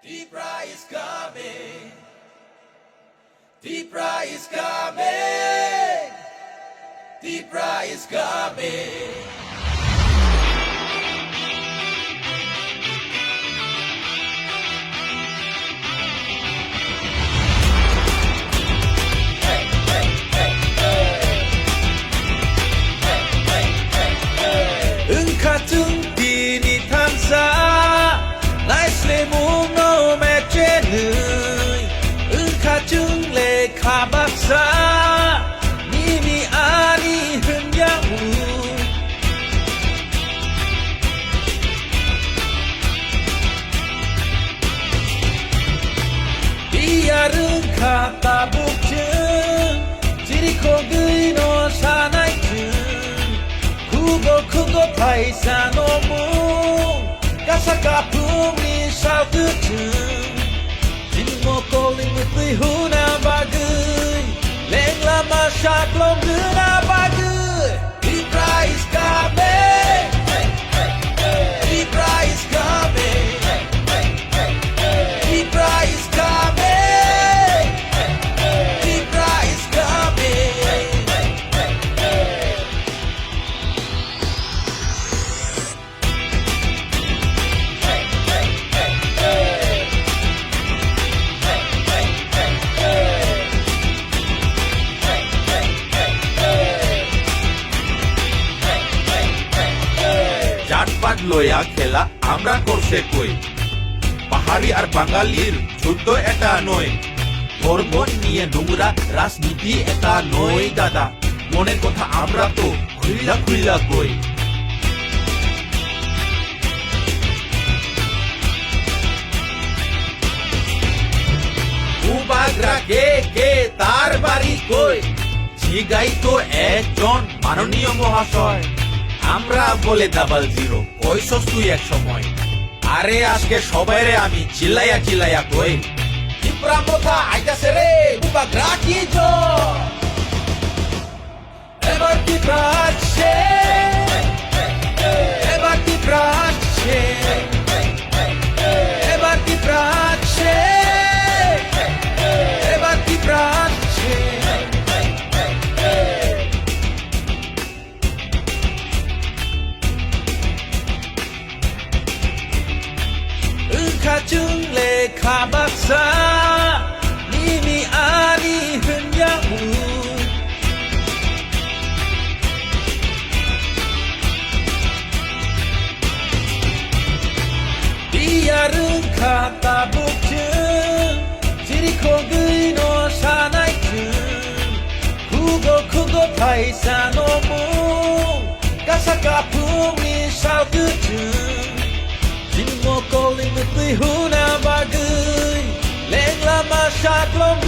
Deeper is coming. Deeper is coming. Deeper is coming. 같은 비니 탐사 나이슬레 몸노 맺제는 같은 레 가박사 님이 아니 흔양우 비야른 갖다 북증 지리코 그이노 사나이증 그거 파이사 너무 가사가 품리 사우드증 진모 꼴링 무뜨이 후나 바그이 랭라 마샤 플롬드나 바그이 Deeper is coming. Deeper is coming. Deeper is coming. Deeper is coming. জাতপাত লয়া খেলা আমরা করছে কই পাহাড়ি আর বাঙালির যুদ্ধ এটা নয় ধর্ম নিয়ে নোংরা রাজনীতি এটা নয় দাদা মনের কথা আমরা তো খুইলা খুইলা কই উবাগরা কে তার বাড়ি কই জিগাই তো একজন মাননীয় মহাশয় আমরা বলে ডাবল জিরো কইছস তুই এক সময় আরে আজকে সবাইরে আমি চিল্লাইয়া কই টিপরা মোথা আইতাছে রে উবাগরা কি জো এবার কি প্রাচ্ছে এবার কি প্রাচ্ছে এবার কি প্রাচ্ছে এবার কি প্রাচ্ছে 같은 레 가박사 님이 아니 흔양우 비야른 갖다 북증 지리코 그이노 사나이증 그거 파이사 너무 가사가 품리 사우드증 진모 꼴링 무뜨이 후나 바그이 랭라 마샤 플롬